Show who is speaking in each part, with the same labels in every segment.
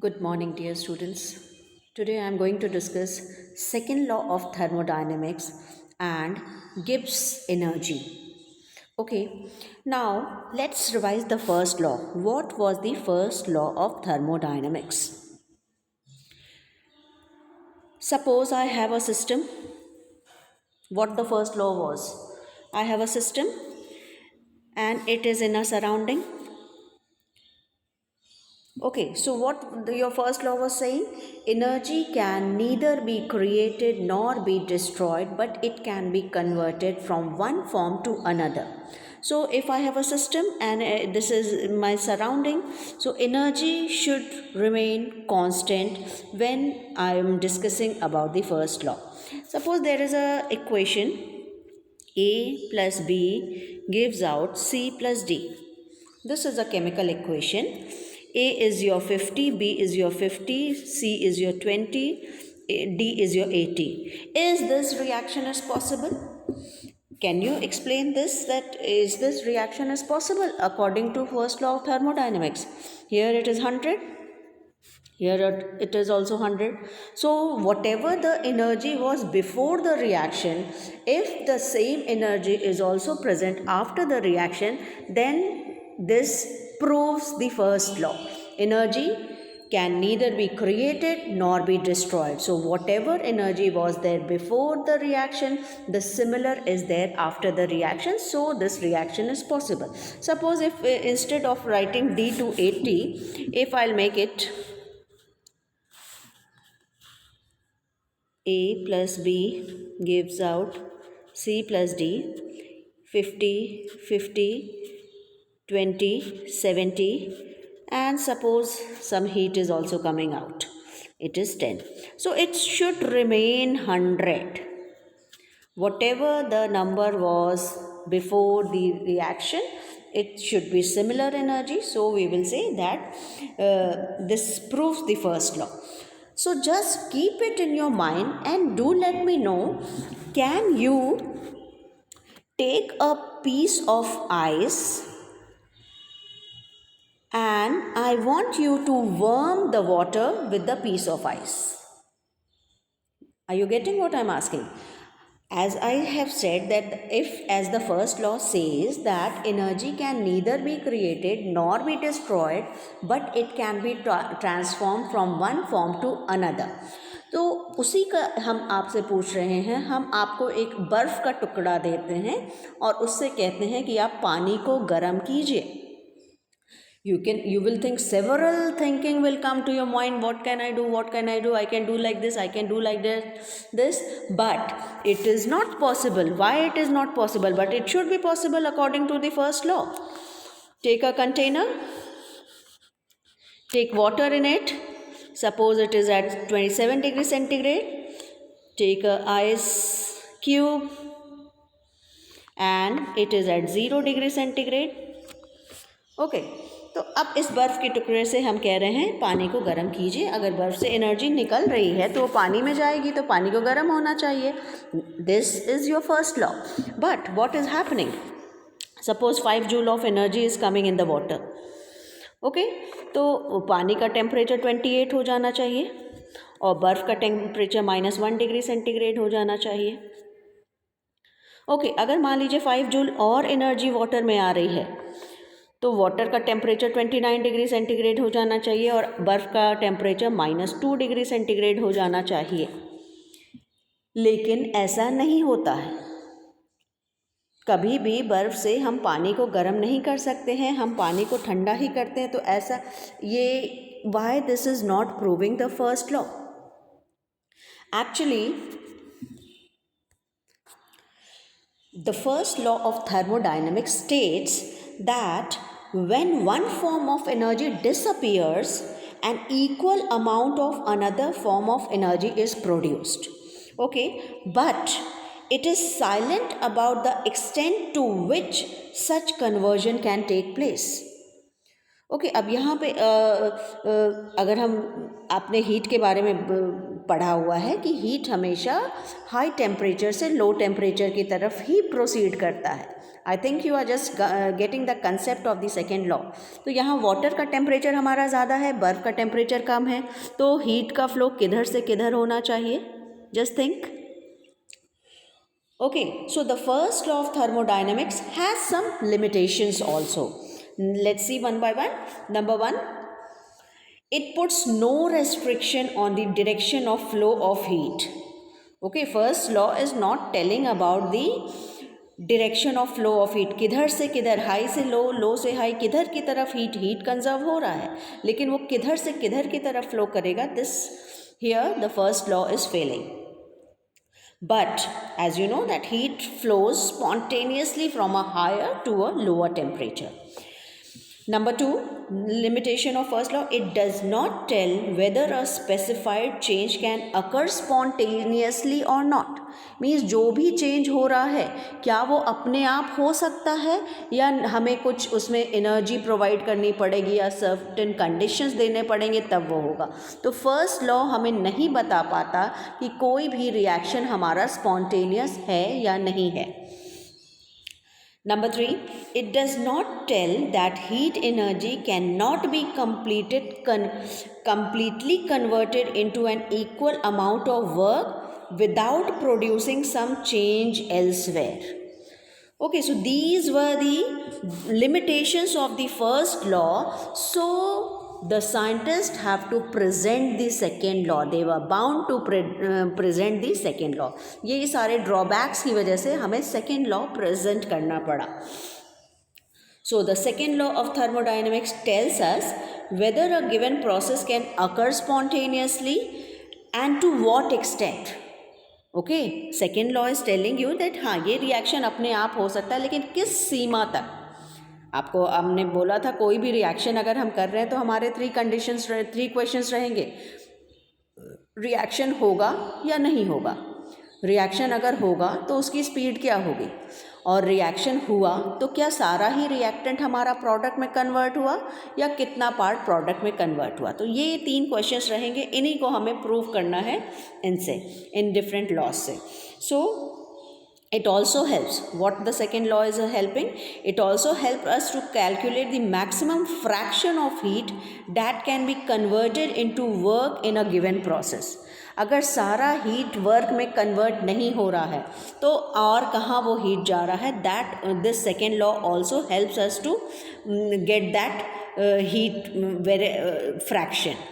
Speaker 1: Good morning, dear students. Today I am going to discuss second law of thermodynamics and Gibbs energy. Okay, now let's revise the first law. What was the first law of thermodynamics? Suppose I have a system. What the first law was? I have a system and it is in a surrounding. Okay, so your first law was saying, energy can neither be created nor be destroyed, but it can be converted from one form to another. So if I have a system and this is my surrounding, so energy should remain constant when I am discussing about the first law. Suppose there is a equation A plus B gives out C plus D. This is a chemical equation. A is your 50, B is your 50, C is your 20, D is your 80. Is this reaction is possible? Can you explain this, that is this reaction is possible according to first law of thermodynamics? Here it is 100, here it is also 100. So whatever the energy was before the reaction, if the same energy is also present after the reaction, then this proves the first law. Energy can neither be created nor be destroyed. So whatever energy was there before the reaction, the similar is there after the reaction. So this reaction is possible. Suppose if instead of writing D to 80, if I'll make it A plus B gives out C plus D, 50, 50, 20, 70, and suppose some heat is also coming out. It is 10. So it should remain 100. Whatever the number was before the reaction, it should be similar energy. So we will say that this proves the first law. So just keep it in your mind and do let me know, can you take a piece of ice and I want you to warm the water with the piece of ice? Are you getting what I'm asking? As I have said that if, as the first law says, that energy can neither be created nor be destroyed, but it can be transformed from one form to another. तो उसी का हम आपसे पूछ रहे हैं, हम आपको एक बर्फ़ का टुकड़ा देते हैं और उससे कहते हैं कि आप पानी को गर्म कीजिए. You will think, several thinking will come to your mind, what can I do, what can I do, I can do like this, I can do like this, but it is not possible. Why it is not possible? But it should be possible according to the first law. Take a container, take water in it, suppose it is at 27 degrees centigrade, take a ice cube and it is at 0 degree centigrade. Okay, तो अब इस बर्फ़ के टुकड़े से हम कह रहे हैं पानी को गर्म कीजिए. अगर बर्फ़ से एनर्जी निकल रही है तो वो पानी में जाएगी, तो पानी को गर्म होना चाहिए. This is your first law. But what is happening? Suppose 5 joule of energy is coming in the water. Okay, तो पानी का टेम्परेचर 28 हो जाना चाहिए और बर्फ़ का टेम्परेचर -1 डिग्री सेंटीग्रेड हो जाना चाहिए. ओके, अगर मान लीजिए 5 जूल और एनर्जी वाटर में आ रही है तो वाटर का टेम्परेचर 29 डिग्री सेंटीग्रेड हो जाना चाहिए और बर्फ़ का टेम्परेचर -2 डिग्री सेंटीग्रेड हो जाना चाहिए. लेकिन ऐसा नहीं होता है. कभी भी बर्फ़ से हम पानी को गर्म नहीं कर सकते हैं, हम पानी को ठंडा ही करते हैं. तो ऐसा ये why this is not proving the first law. Actually the first law of thermodynamics states that when one form of energy disappears, an equal amount of another form of energy is produced. Okay, but it is silent about the extent to which such conversion can take place. Okay, अब यहाँ पे अगर हम आपने heat के बारे में पढ़ा हुआ है कि हीट हमेशा हाई टेम्परेचर से लो टेम्परेचर की तरफ ही प्रोसीड करता है. I think you are just getting the concept of the second law. तो यहाँ वाटर का टेम्परेचर हमारा ज़्यादा है, बर्फ़ का टेम्परेचर कम है, तो हीट का फ्लो किधर से किधर होना चाहिए? Just think. Okay, so the first law of thermodynamics has some limitations also. Let's see one by one. Number one, it puts no restriction on the direction of flow of heat. Okay, first law is not telling about the direction of flow of heat. किधर से किधर, high से लो, लो से high, किधर की तरफ heat conserve हो रहा है, लेकिन वो किधर से किधर की तरफ फ्लो करेगा, this here the first law is failing. But as you know that heat flows spontaneously from a higher to a lower temperature. Number two, limitation of first law, it does not tell whether a specified change can occur spontaneously or not. Means जो भी change हो रहा है क्या वो अपने आप हो सकता है या हमें कुछ उसमें एनर्जी प्रोवाइड करनी पड़ेगी या सर्टेन कंडीशंस देने पड़ेंगे तब वो होगा. तो फर्स्ट लॉ हमें नहीं बता पाता कि कोई भी रिएक्शन हमारा स्पॉन्टेनियस है या नहीं है. Number three, it does not tell that heat energy cannot be completely converted into an equal amount of work without producing some change elsewhere. Okay, so these were the limitations of the first law. So the scientists have to present the second law. They were bound to present the second law. ये सारे drawbacks की वजह से हमें second law present करना पड़ा. So the second law of thermodynamics tells us whether a given process can occur spontaneously and to what extent. Okay, second law is telling you that हाँ ये रिएक्शन अपने आप हो सकता है, लेकिन किस सीमा तक. आपको हमने बोला था कोई भी रिएक्शन अगर हम कर रहे हैं तो हमारे थ्री क्वेश्चंस रहेंगे. रिएक्शन होगा या नहीं होगा, रिएक्शन अगर होगा तो उसकी स्पीड क्या होगी, और रिएक्शन हुआ तो क्या सारा ही रिएक्टेंट हमारा प्रोडक्ट में कन्वर्ट हुआ या कितना पार्ट प्रोडक्ट में कन्वर्ट हुआ. तो ये तीन क्वेश्चंस रहेंगे, इन्हीं को हमें प्रूव करना है इनसे, इन डिफरेंट लॉज से. सो it also helps, what the second law is helping, it also helps us to calculate the maximum fraction of heat that can be converted into work in a given process. अगर सारा heat work में convert नहीं हो रहा है तो और कहाँ वो हीट जा रहा है, that this second law also helps us to get that heat fraction.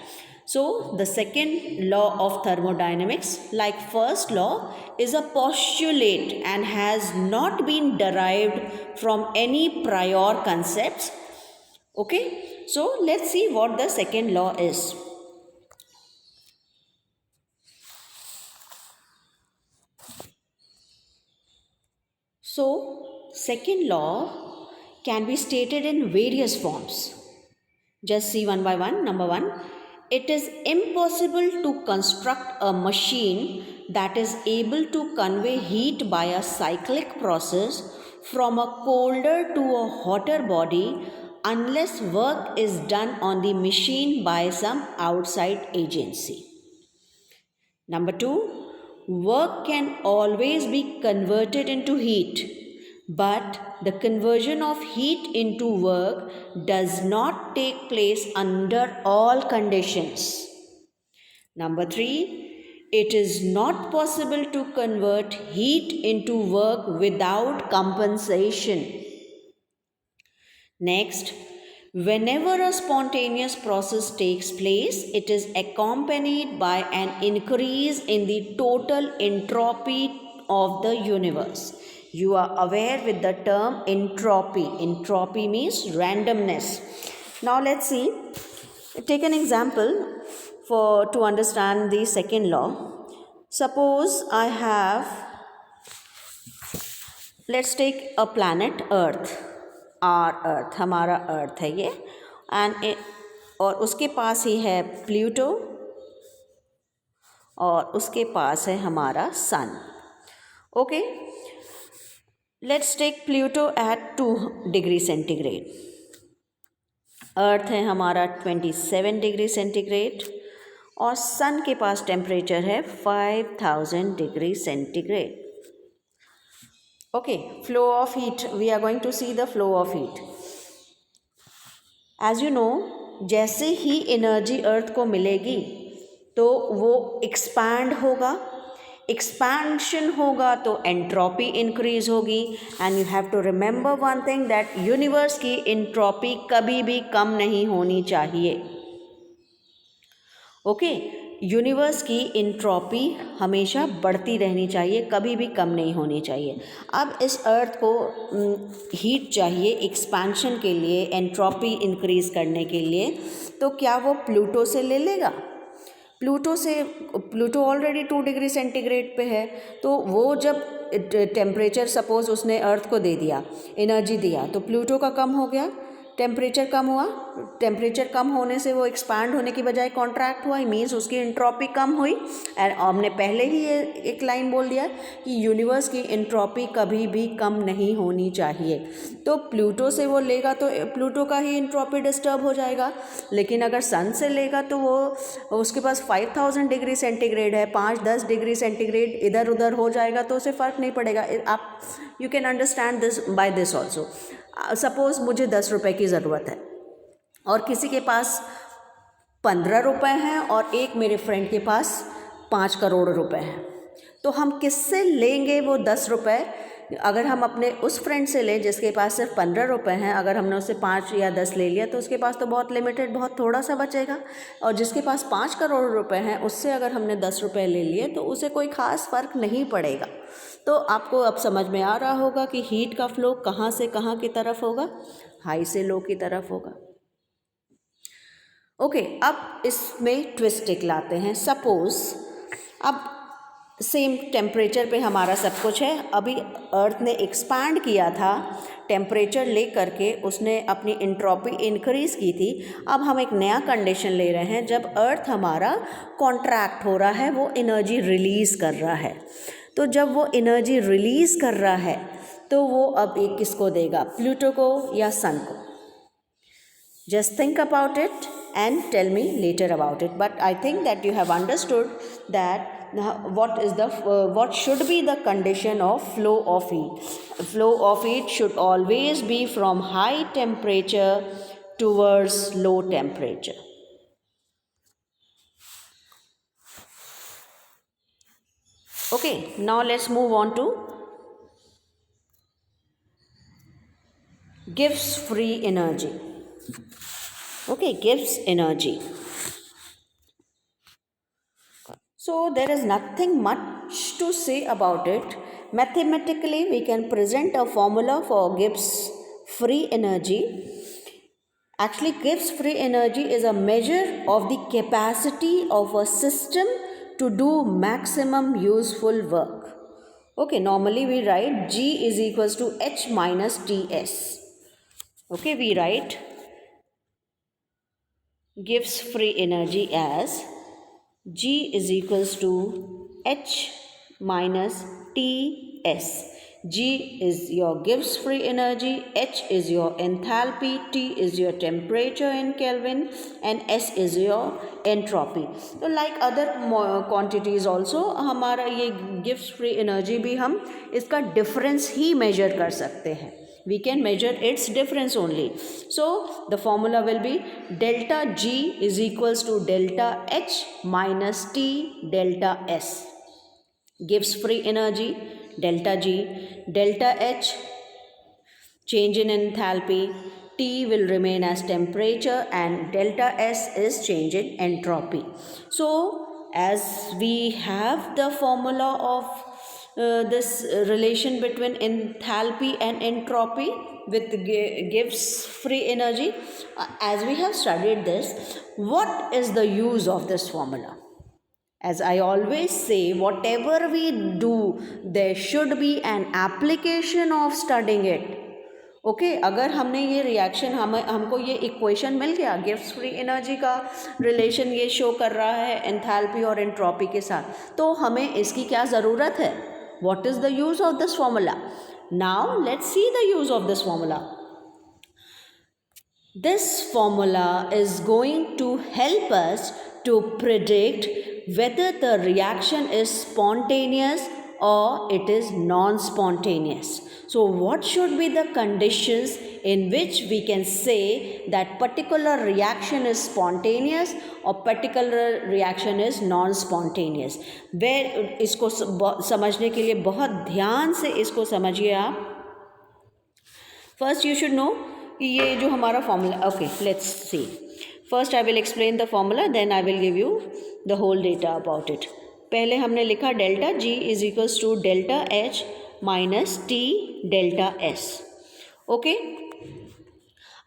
Speaker 1: So the second law of thermodynamics, like first law, is a postulate and has not been derived from any prior concepts. Okay, so let's see what the second law is. So second law can be stated in various forms. Just see one by one. Number one, it is impossible to construct a machine that is able to convey heat by a cyclic process from a colder to a hotter body unless work is done on the machine by some outside agency. Number two, work can always be converted into heat, but the conversion of heat into work does not take place under all conditions. Number three, it is not possible to convert heat into work without compensation. Next, whenever a spontaneous process takes place, it is accompanied by an increase in the total entropy of the universe. You are aware with the term entropy. Entropy means randomness. Now let's see. Take an example to understand the second law. Suppose I have, let's take a planet Earth. Or earth, हमारा earth है ये, and और उसके पास ही है Pluto और उसके पास है हमारा sun. Okay, let's take Pluto at 2 degree centigrade. Earth है हमारा 27 डिग्री सेंटीग्रेड और सन के पास टेम्परेचर है 5000 degree centigrade. Okay, flow of heat. We are going to see the flow of heat. As you know, जैसे ही एनर्जी अर्थ को मिलेगी तो वो एक्सपैंड होगा. एक्सपेंशन होगा तो एंट्रोपी इंक्रीज होगी. And you have to remember one thing, that universe की एंट्रोपी कभी भी कम नहीं होनी चाहिए. ओके, यूनिवर्स की एंट्रोपी हमेशा बढ़ती रहनी चाहिए, कभी भी कम नहीं होनी चाहिए. अब इस अर्थ को हीट चाहिए एक्सपेंशन के लिए, एंट्रोपी इंक्रीज़ करने के लिए, तो क्या वो प्लूटो से ले लेगा? प्लूटो ऑलरेडी 2 डिग्री सेंटीग्रेड पे है, तो वो जब टेम्परेचर सपोज उसने अर्थ को दे दिया, एनर्जी दिया, तो प्लूटो का कम हो गया, टेम्परेचर कम हुआ. टेम्परेचर कम होने से वो एक्सपैंड होने की बजाय कॉन्ट्रैक्ट हुआ, मीन्स उसकी एंट्रोपी कम हुई. एंड हमने पहले ही ये एक लाइन बोल दिया कि यूनिवर्स की एंट्रोपी कभी भी कम नहीं होनी चाहिए. तो प्लूटो से वो लेगा तो प्लूटो का ही एंट्रोपी डिस्टर्ब हो जाएगा. लेकिन अगर सन से लेगा तो वो उसके पास 5000 डिग्री सेंटीग्रेड है, 5-10 डिग्री सेंटीग्रेड इधर उधर हो जाएगा तो उसे फ़र्क नहीं पड़ेगा. आप you can understand this by this also. Suppose मुझे 10 रुपये की ज़रूरत है और किसी के पास 15 रुपये हैं और एक मेरे फ्रेंड के पास 5 करोड़ रुपए हैं, तो हम किससे लेंगे वो 10 रुपये? अगर हम अपने उस फ्रेंड से लें जिसके पास सिर्फ 15 रुपये हैं, अगर हमने उससे 5 या 10 ले लिया तो उसके पास तो बहुत लिमिटेड, बहुत थोड़ा सा बचेगा. और जिसके पास 5 करोड़ रुपए हैं उससे अगर हमने 10 रुपये ले लिए तो उसे कोई ख़ास फ़र्क नहीं पड़ेगा. तो आपको अब समझ में आ रहा होगा कि हीट का फ्लो कहाँ से कहाँ की तरफ होगा, हाई से लो की तरफ होगा. ओके, अब इसमें ट्विस्ट एक लाते हैं. सपोज़ अब सेम टेम्परेचर पे हमारा सब कुछ है. अभी अर्थ ने एक्सपैंड किया था, टेम्परेचर ले करके उसने अपनी एंट्रोपी इंक्रीज़ की थी. अब हम एक नया कंडीशन ले रहे हैं, जब अर्थ हमारा कॉन्ट्रैक्ट हो रहा है, वो एनर्जी रिलीज़ कर रहा है. तो जब वो एनर्जी रिलीज़ कर रहा है तो वो अब एक किसको देगा, प्लूटो को या सन को? Just think about it and tell me later about it. But I think that you have understood that what should be the condition of flow of heat. Flow of heat should always be from high temperature towards low temperature. Okay, now let's move on to gives free energy. Okay, gives energy. So there is nothing much to say about it. Mathematically, we can present a formula for Gibbs free energy. Actually, Gibbs free energy is a measure of the capacity of a system to do maximum useful work. Okay, normally we write G is equals to H minus Ts. Okay, we write Gibbs free energy as G is equals to H minus Ts. G is your Gibbs free energy, H is your enthalpy, T is your temperature in Kelvin, and S is your entropy. So like other quantities also, हमारा ये Gibbs free energy भी हम इसका difference ही measure कर सकते हैं. We can measure its difference only. So the formula will be delta G is equals to delta H minus T delta S. Gives free energy, delta G, delta H, change in enthalpy, T will remain as temperature, and delta S is change in entropy. So as we have the formula of this relation between enthalpy and entropy with Gibbs free energy, as we have studied this, what is the use of this formula? As I always say, whatever we do, there should be an application of studying it. Okay, अगर हमने ये reaction हमको ये equation मिल गया, Gibbs free energy का relation ये show कर रहा है एंथैल्पी और एंट्रोपी के साथ, तो हमें इसकी क्या ज़रूरत है? What is the use of this formula? Now let's see the use of this formula. This formula is going to help us to predict whether the reaction is spontaneous or it is non-spontaneous. So what should be the conditions in which we can say that particular reaction is spontaneous or particular reaction is non-spontaneous? where इसको समझने के लिए बहुत ध्यान से इसको समझिए आप. First you should know ये जो हमारा formula, okay, let's see. First I will explain the formula, then I will give you the whole data about it. पहले हमने लिखा delta G is equals to delta H minus T delta S. Okay,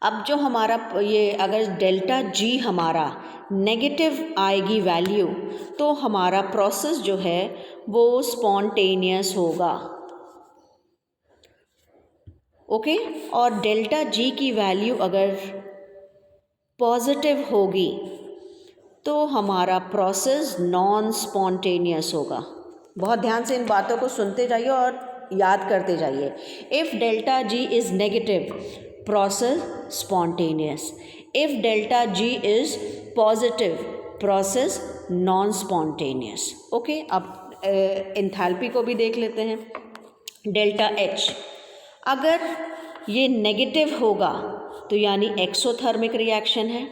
Speaker 1: अब जो हमारा ये अगर delta G हमारा negative आएगी वैल्यू तो हमारा प्रोसेस जो है वो स्पॉन्टेनियस होगा. ओके, और डेल्टा G की वैल्यू अगर पॉजिटिव होगी तो हमारा प्रोसेस नॉन स्पॉन्टेनियस होगा. बहुत ध्यान से इन बातों को सुनते जाइए और याद करते जाइए. If delta G is negative, process spontaneous. If delta G is positive, process non spontaneous. Okay, अब एंथैल्पी को भी देख लेते हैं. डेल्टा H अगर ये नेगेटिव होगा तो यानी एक्सोथर्मिक रिएक्शन है.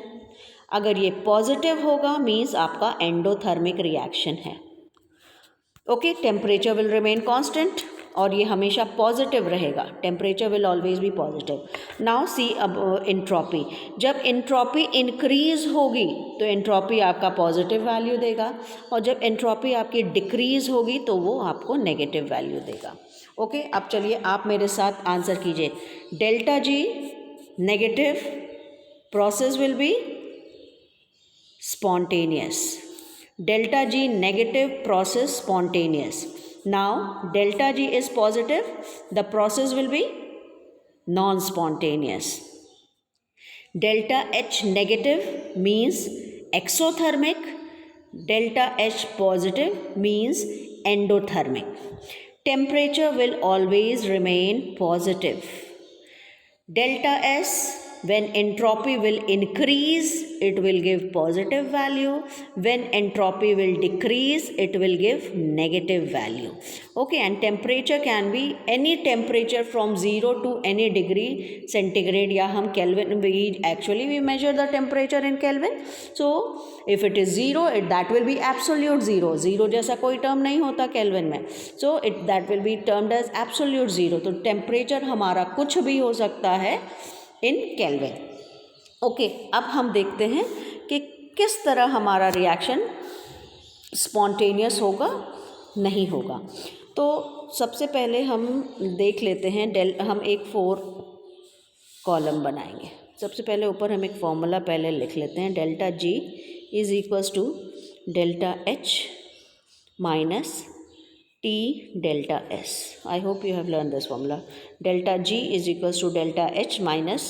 Speaker 1: अगर ये पॉजिटिव होगा मीन्स आपका एंडोथर्मिक रिएक्शन है. Okay, temperature will remain constant और ये हमेशा पॉजिटिव रहेगा. Temperature will always be positive. Now see अब एंट्रोपी. जब एंट्रोपी इंक्रीज होगी तो एंट्रोपी आपका पॉजिटिव वैल्यू देगा और जब एंट्रोपी आपकी डिक्रीज होगी तो वो आपको नेगेटिव वैल्यू देगा. ओके, अब चलिए आप मेरे साथ आंसर कीजिए. Delta G negative, process will be spontaneous. Delta G negative, process spontaneous. Now delta G is positive, the process will be non-spontaneous. Delta H negative means exothermic, delta H positive means endothermic. Temperature will always remain positive. Delta S, when entropy will increase, it will give positive value. When entropy will decrease, it will give negative value. Okay, and temperature can be any temperature from 0 to any degree centigrade, या हम Kelvin, we measure the temperature in Kelvin. So if it is 0, that will be absolute 0. 0 जैसा कोई term नहीं होता Kelvin में. So that will be termed as absolute 0. तो temperature हमारा कुछ भी हो सकता है इन केल्विन. ओके, अब हम देखते हैं कि किस तरह हमारा रिएक्शन स्पॉन्टेनियस होगा नहीं होगा. तो सबसे पहले हम देख लेते हैं हम एक 4 कॉलम बनाएंगे. सबसे पहले ऊपर हम एक फॉर्मूला पहले लिख लेते हैं. Delta G is equals to delta H minus T delta S. I hope you have learned this formula. Delta G is equals to delta H minus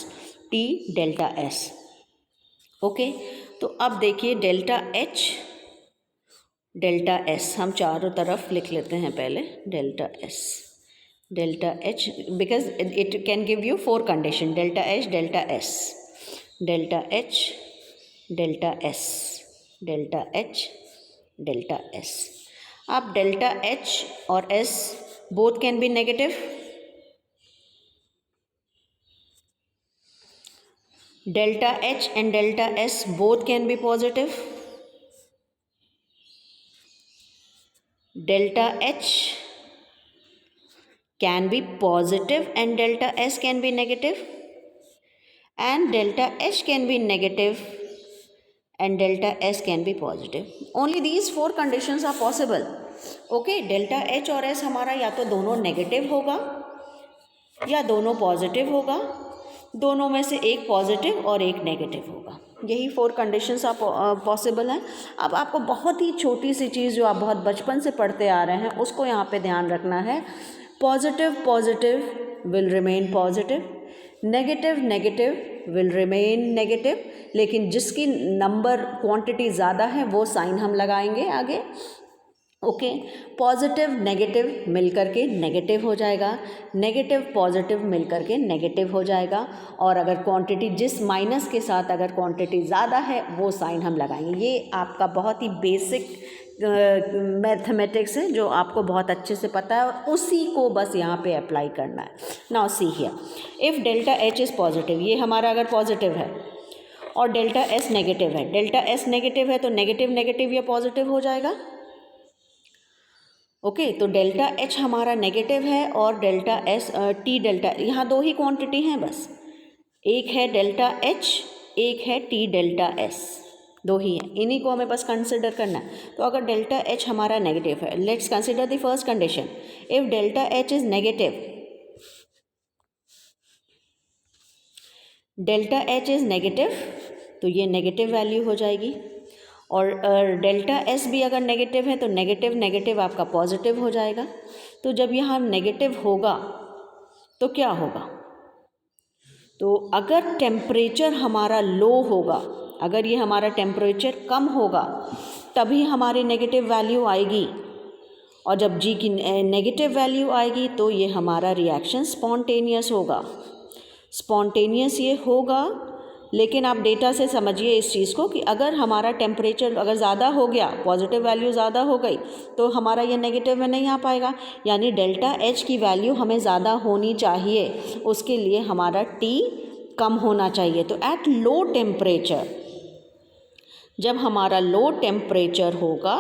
Speaker 1: T delta S. Okay, तो अब देखिए delta H delta S हम चारों तरफ लिख लेते हैं पहले. Delta S delta H because it can give you 4 condition. Delta H delta S delta H delta S delta H delta S. अब डेल्टा H और S both can be negative. Delta H and delta S both can be positive. Delta H can be positive and delta S can be negative. And delta H can be negative and delta S can be positive. Only these 4 conditions are possible. Okay, delta H और S हमारा या तो दोनों negative होगा या दोनों positive होगा. दोनों में से एक पॉजिटिव और एक नेगेटिव होगा. यही 4 कंडीशंस आप पॉसिबल हैं. अब आपको बहुत ही छोटी सी चीज़ जो आप बहुत बचपन से पढ़ते आ रहे हैं उसको यहाँ पे ध्यान रखना है. Positive positive will remain positive, negative negative will remain negative. लेकिन जिसकी नंबर क्वांटिटी ज़्यादा है वो साइन हम लगाएंगे आगे. ओके, पॉजिटिव नेगेटिव मिलकर के नेगेटिव हो जाएगा, नेगेटिव पॉजिटिव मिलकर के नेगेटिव हो जाएगा, और अगर क्वांटिटी जिस माइनस के साथ अगर क्वांटिटी ज़्यादा है वो साइन हम लगाएंगे। ये आपका बहुत ही बेसिक मैथमेटिक्स है जो आपको बहुत अच्छे से पता है, और उसी को बस यहाँ पे अप्लाई करना है। Now see here, if delta H is positive, ये हमारा अगर पॉजिटिव है और डेल्टा एस नेगेटिव है, डेल्टा एस नेगेटिव है तो नेगेटिव नेगेटिव ये पॉजिटिव हो जाएगा। ओके, तो डेल्टा एच हमारा नेगेटिव है और डेल्टा एस टी डेल्टा, यहाँ दो ही क्वांटिटी हैं बस, एक है डेल्टा एच, एक है टी डेल्टा एस, दो ही हैं, इन्हीं को हमें बस कंसिडर करना है। तो अगर डेल्टा एच हमारा नेगेटिव है, let's consider the first condition, if delta H is negative, delta H is negative तो ये नेगेटिव वैल्यू हो जाएगी, और डेल्टा एस भी अगर नेगेटिव है तो नेगेटिव नेगेटिव आपका पॉजिटिव हो जाएगा। तो जब यहाँ नेगेटिव होगा तो क्या होगा, तो अगर टेम्परेचर हमारा लो होगा, अगर ये हमारा टेम्परेचर कम होगा तभी हमारी नेगेटिव वैल्यू आएगी, और जब जी की नेगेटिव वैल्यू आएगी तो ये हमारा रिएक्शन स्पॉन्टेनियस होगा। स्पॉन्टेनियस ये होगा, लेकिन आप डेटा से समझिए इस चीज़ को कि अगर हमारा टेम्परेचर अगर ज़्यादा हो गया, पॉजिटिव वैल्यू ज़्यादा हो गई, तो हमारा ये नेगेटिव में नहीं आ पाएगा, यानी डेल्टा एच की वैल्यू हमें ज़्यादा होनी चाहिए, उसके लिए हमारा टी कम होना चाहिए। तो एट लो टेम्परेचर, जब हमारा लो टेम्परेचर होगा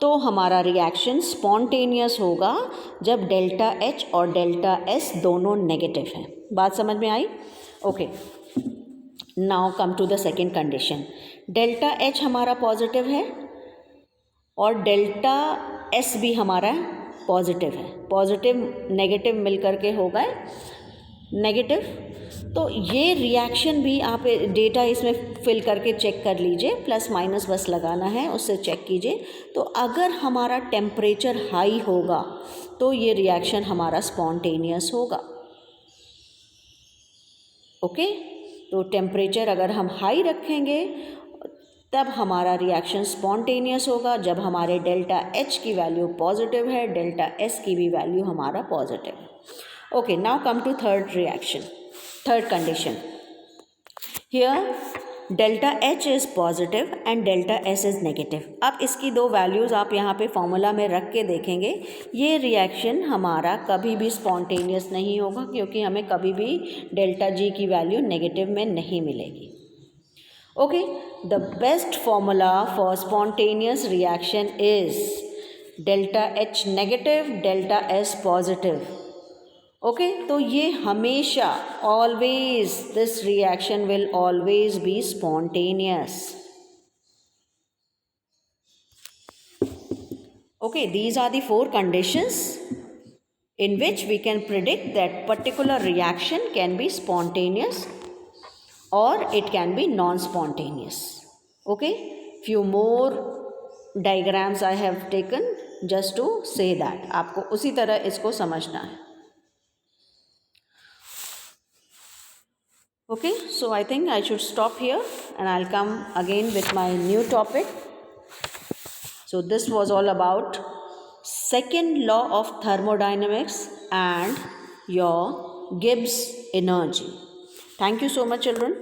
Speaker 1: तो हमारा रिएक्शन स्पॉन्टेनियस होगा, जब डेल्टा एच और डेल्टा एस दोनों नेगेटिव हैं। बात समझ में आई? Okay, now come to the second condition, delta H हमारा पॉजिटिव है और डेल्टा एस भी हमारा पॉजिटिव है, पॉजिटिव नेगेटिव मिल करके हो गए नेगेटिव। तो ये रिएक्शन भी आप डेटा इसमें फिल करके चेक कर लीजिए, प्लस माइनस बस लगाना है, उससे चेक कीजिए। तो अगर हमारा टेम्परेचर हाई होगा तो ये रिएक्शन हमारा स्पॉन्टेनियस होगा। ओके, तो टेम्परेचर अगर हम हाई रखेंगे तब हमारा रिएक्शन स्पॉन्टेनियस होगा, जब हमारे डेल्टा एच की वैल्यू पॉजिटिव है, डेल्टा एस की भी वैल्यू हमारा पॉजिटिव है। Okay, now come to third reaction, third condition. Here delta H is positive and delta S is negative. अब इसकी दो वैल्यूज़ आप यहाँ पे फॉर्मूला में रख के देखेंगे, ये रिएक्शन हमारा कभी भी स्पॉन्टेनियस नहीं होगा, क्योंकि हमें कभी भी डेल्टा जी की वैल्यू नेगेटिव में नहीं मिलेगी। Okay, the best formula for spontaneous reaction is delta H negative, delta S positive. Okay, तो ये हमेशा always, this reaction will always be spontaneous. Okay, these are the four conditions in which we can predict that particular reaction can be spontaneous or it can be non-spontaneous. Okay, few more diagrams I have taken just to say that, आपको उसी तरह इसको समझना है। Okay, so I think I should stop here and I'll come again with my new topic. So this was all about second law of thermodynamics and your Gibbs energy. Thank you so much, children.